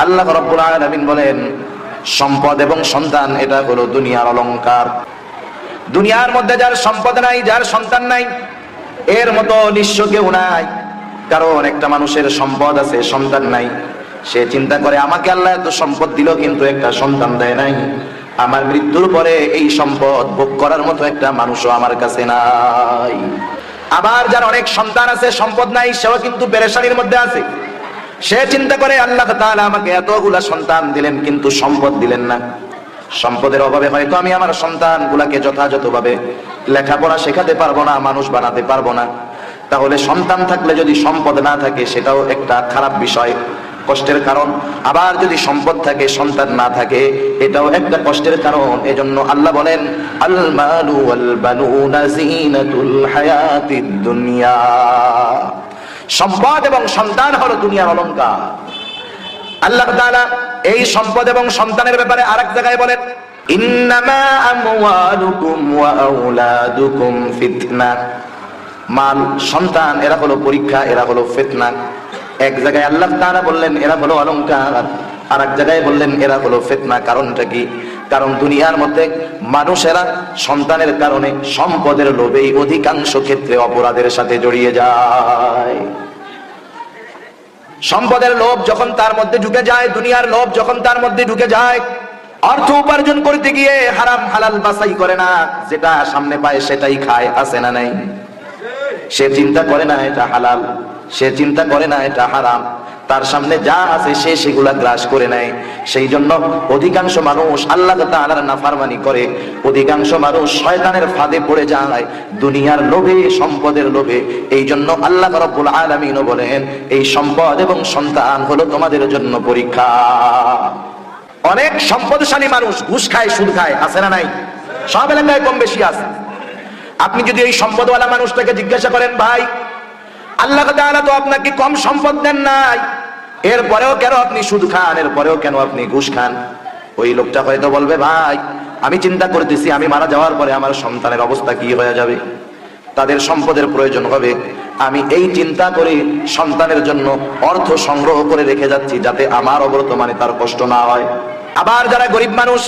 আল্লাহ রাব্বুল আলামিন বলেন, সম্পদ এবং সন্তান এটা হলো দুনিয়ার অলংকার। দুনিয়ার মধ্যে যার সম্পদ নাই, যার সন্তান নাই, এর মতো নিঃস্ব কেউ নাই। কারণ একটা মানুষের সম্পদ আছে, সন্তান নাই, সে চিন্তা করে আমাকে আল্লাহ এত সম্পদ দিল কিন্তু একটা সন্তান দেয় নাই, আমার মৃত্যুর পরে এই সম্পদ ভোগ করার মতো একটা মানুষও আমার কাছে নাই। আবার যার অনেক সন্তান আছে, সম্পদ নাই, সেও কিন্তু পেরেশানির মধ্যে আছে। সে চিন্তা করে আল্লাহ তাআলা আমাকে এতগুলা সন্তান দিলেন কিন্তু সম্পদ দিলেন না। সম্পদের অভাবে হয়তো আমি আমার সন্তানগুলাকে যথাযথভাবে লেখাপড়া শেখাতে পারবো না, মানুষ বানাতে পারবো না। তাহলে সন্তান থাকলে যদি সম্পদ না থাকে সেটাও একটা খারাপ বিষয়, কষ্টের কারণ। আবার যদি সম্পদ থাকে, সন্তান না থাকে, এটাও একটা কষ্টের কারণ। এজন্য আল্লাহ বলেন, আল মালু ওয়াল বানুনা যিনাতুল হায়াতিদ দুনিয়া। সম্পদ এবং সন্তান হলো দুনিয়ার অলংকার। আল্লাহ তাআলা এই সম্পদ এবং সন্তানের ব্যাপারে আরেক জায়গায় বলেন, ইন্নামা আমওয়ালুকুম ওয়া আওলাদুকুম ফিতনা। মাল, সন্তান এরা হলো পরীক্ষা, এরা হলো ফিতনা। এক জায়গায় আল্লাহ তাআলা বললেন এরা হলো অলংকার, আর এক জায়গায় বললেন এরা হলো ফিতনা। কারণটা কি? কারণ দুনিয়ার মধ্যে মানুষেরা সন্তানের কারণে, সম্পদের লোভেই অধিকাংশ ক্ষেত্রে অপরাধের সাথে জড়িয়ে যায়। সম্পদের লোভ যখন তার মধ্যে ঢুকে যায়, দুনিয়ার লোভ যখন তার মধ্যে ঢুকে যায়, অর্থ উপার্জন করতে গিয়ে হারাম হালাল বাছাই করে না, যেটা সামনে পায় সেটাই খায়, আছে না নাই? সে চিন্তা করে না এটা হালাল, সে চিন্তা করে না এটা হারাম, তার সামনে যা আছে সে সেগুলা গ্রাস করে নেয়। সেই জন্য অধিকাংশ মানুষ আল্লাহ তাআলার নাফরমানি করে, অধিকাংশ মানুষ শয়তানের ফাঁদে পড়ে যায় দুনিয়ার লোভে, সম্পদের লোভে। এই জন্য আল্লাহ রাব্বুল আলামিন বলেন, এই সম্পদ এবং সন্তান হলো তোমাদের জন্য পরীক্ষা। অনেক সম্পদশালী মানুষ ঘুষ খায়, সুদ খায়, আছে না নাই? সব এলাকায় কম বেশি আছে। আপনি যদি এই সম্পদওয়ালা মানুষটাকে জিজ্ঞাসা করেন, ভাই আল্লাহ তাআলা তো আপনাকে কম সম্পদ দেন নাই, এরপরেও কেন আপনি সুদ খান, এরপরেও কেন আপনি ঘুষ খান? ওই লোকটা হয়তো বলবে, ভাই আমি চিন্তা করতেছি আমি মারা যাওয়ার পরে আমার সন্তানের অবস্থা কি হয়ে যাবে, তাদের সম্পদের প্রয়োজন হবে, আমি এই চিন্তা করে সন্তানের জন্য অর্থ সংগ্রহ করে রেখে যাচ্ছি যাতে আমার অবর্তমানে তার কষ্ট না হয়। আবার যারা গরিব মানুষ,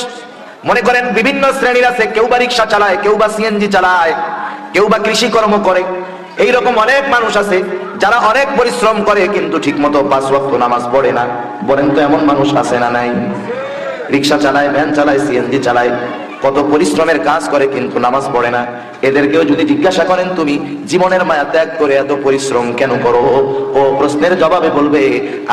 মনে করেন বিভিন্ন শ্রেণীর আছে, কেউ বা রিক্সা চালায়, কেউ বা সিএনজি চালায়, কেউ বা কৃষিকর্ম করে, এইরকম অনেক মানুষ আছে যারা অনেক পরিশ্রম করে কিন্তু ঠিক মতো 5 ওয়াক্ত নামাজ পড়ে না। বলেন তো এমন মানুষ আছে না নাই? রিক্সা চালায়, ভ্যান চালায়, সিএনজি চালায়, কত পরিশ্রমের কাজ করে কিন্তু নামাজ পড়ে না। এদেরকেও যদি জিজ্ঞাসা করেন তুমি জীবনের মায়া ত্যাগ করে এত পরিশ্রম কেন করো, ও প্রশ্নের জবাবে বলবে,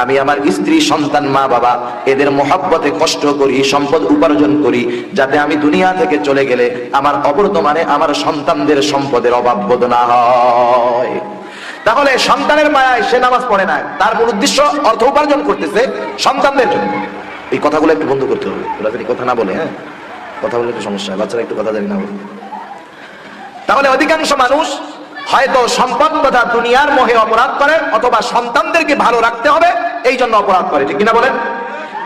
আমি আমার স্ত্রী, সন্তান, মা বাবা এদের মহব্বতে কষ্ট করি, সম্পদ উপার্জন করি, যাতে আমি দুনিয়া থেকে চলে গেলে আমার অবর্তমানে আমার সন্তানদের সম্পদের অভাব বোধ না হয়। তাহলে সন্তানের মায়ায় সে নামাজ পড়ে না, তার মূল উদ্দেশ্য অর্থ উপার্জন করতেছে সন্তানদের জন্য। এই কথাগুলো একটু বন্ধ করতে হবে, ওরা যদি কথা না বলে, হ্যাঁ কথা বললে একটু সমস্যা, বাচ্চারা একটু কথা জানি না বলে। তাহলে অধিকাংশ মানুষ হয়তো সম্পদ তথা দুনিয়ার মোহে অপরাধ করে, অথবা সন্তানদেরকে ভালো রাখতে হবে এই জন্য অপরাধ করে, ঠিক কিনা বলেন?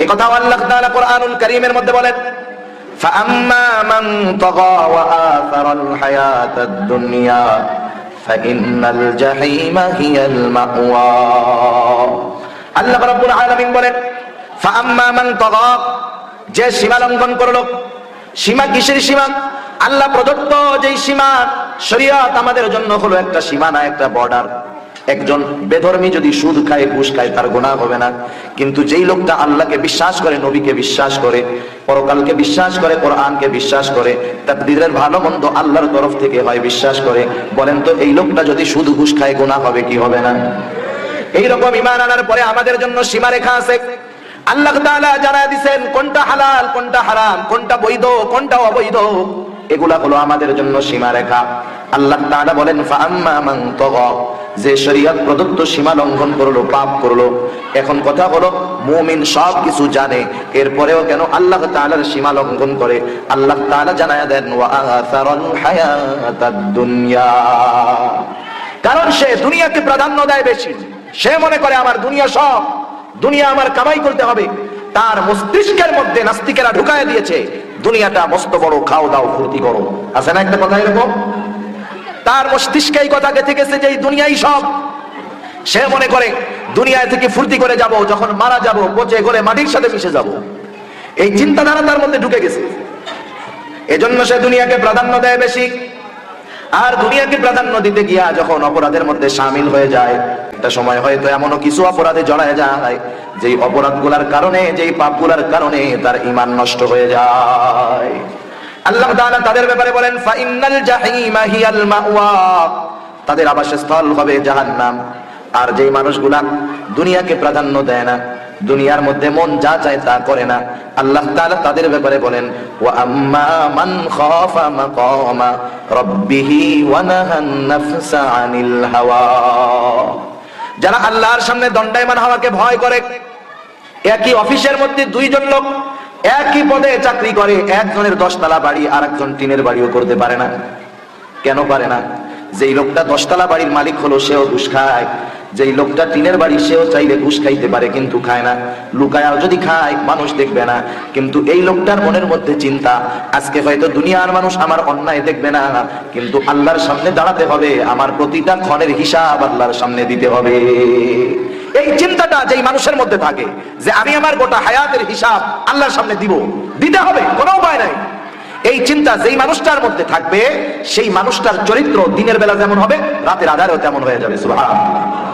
এই কথা আল্লাহ তাআলা কোরআনুল কারীমের মধ্যে বলেন, ফাআম্মা মান তাগা ওয়া আথারাল হায়াতাদ দুনিয়া ফাইন্নাল জাহিমা হিয়াল মাওয়া। আল্লাহ রাব্বুল আলামিন বলেন, ফাআম্মা মান তাগা, যে সীমা লঙ্ঘন করলো। সীমা কিসের সীমা? আল্লাহ প্রদত্ত যেই সীমা, শরীয়ত আমাদের জন্য হলো একটা সীমানা, একটা বর্ডার। একজন বেধর্মী যদি সুদ খায়, ঘুষ খায়, তার গুনাহ হবে না। কিন্তু যেই লোকটা আল্লাহকে বিশ্বাস করে, নবীকে বিশ্বাস করে, পরকালকে বিশ্বাস করে, কোরআনকে বিশ্বাস করে, তাকদীরের ভালো মন্দ আল্লাহর তরফ থেকে হয় বিশ্বাস করে, বলেন তো এই লোকটা যদি সুদ ঘুষ খায় গুনাহ হবে কি হবে না? এইরকম ঈমান আনার পরে আমাদের জন্য সীমারেখা আছে। আল্লাহ তাআলা জানায় দিবেন কোনটা হালাল, কোনটা হারাম, কোনটা বৈধ, কোনটা অবৈধ, এগুলা হলো আমাদের জন্য সীমারেখা। আল্লাহ তাআলা বলেন, ফাআম্মা মান তাগা, যে শরীয়ত প্রদত্ত সীমা লঙ্ঘন করলো, পাপ করলো। এখন কথা হলো, মুমিন সব কিছু জানে, এরপরেও কেন আল্লাহ তাআলার সীমা লঙ্ঘন করে? আল্লাহ তাআলা জানায়া দেন, ওয়া আথারাল হায়াতাদ দুনিয়া, কারণ সে দুনিয়াকে প্রাধান্য দেয় বেশি। সে মনে করে আমার দুনিয়া সব, দুনিয়া আমার কামাই করতে হবে। তার মস্তিষ্কের মধ্যে নাস্তিকেরা ঢুকায় দিয়েছে দুনিয়াটা মস্ত বড়, খাও দাও ফুর্তি করো, আছে না একটা কথা এরকম? তার মস্তিষ্কে এই কথা গেঁথে গেছে যে এই দুনিয়াই সব। সে মনে করে দুনিয়া থেকে ফুর্তি করে যাব, যখন মারা যাব পচে গলে মাটির সাথে মিশে যাব। এই চিন্তাধারা তার মধ্যে ঢুকে গেছে। এজন্য সে দুনিয়াকে প্রাধান্য দেয় বেশি। আর দুনিয়াকে প্রাধান্য দিতে গিয়া যখন অপরাধের মধ্যে শামিল হয়ে যায়, একটা সময় হয়তো এমনও কিছু অপরাধে জড়ায় যায় যেই অপরাধগুলোর কারণে, যেই পাপগুলোর কারণে তার ঈমান নষ্ট হয়ে যায়। আল্লাহ তাআলা তাদের ব্যাপারে বলেন, ফাইন্নাল জাহিমা হিয়াল মাওয়া, তাদের আবাসস্থল হবে জাহান্নাম। আর যেই মানুষগুলা দুনিয়াকে প্রাধান্য দেয় না, দুনিয়ার মধ্যে মন যা চায় তা করে না, আল্লাহ তাআলা তাদের ব্যাপারে বলেন, ওয়া আম্মা মান খাফা মাকামা রাব্বিহি ওয়া নাহান নাফসা আনিল হাওয়া, যারা আল্লাহর সামনে দণ্ডায়মান হওয়াকে ভয় করে। একই অফিসের মধ্যে দুইজন লোক একই পদে চাকরি করে, একজনের 10 তলা বাড়ি আর একজন টিনের বাড়িও করতে পারে না। কেন পারে না? যেই লোকটা 10 তলা বাড়ির মালিক হলো সেও ঘুষ খায়, যেই লোকটা টিনের বাড়ি সেও চাইলে ঘুষ খাইতে পারে কিন্তু খায় না। লুকায়া যদি খায় মানুষ দেখবে না, কিন্তু এই লোকটার মনের মধ্যে চিন্তা, আজকে হয়তো দুনিয়ার মানুষ আমার অন্যায় দেখবে না, কিন্তু আল্লাহর সামনে দাঁড়াতে হবে, আমার প্রতিটা ক্ষণের হিসাব আল্লাহর সামনে দিতে হবে। এই চিন্তাটা যেই মানুষের মধ্যে থাকে যে আমি আমার গোটা হায়াতের হিসাব আল্লাহর সামনে দিতে হবে, কোনো উপায় নাই, এই চিন্তা যেই মানুষটার মধ্যে থাকবে সেই মানুষটার চরিত্র দিনের বেলা যেমন হবে রাতের আধারেও তেমন হয়ে যাবে। সুবহানাল্লাহ।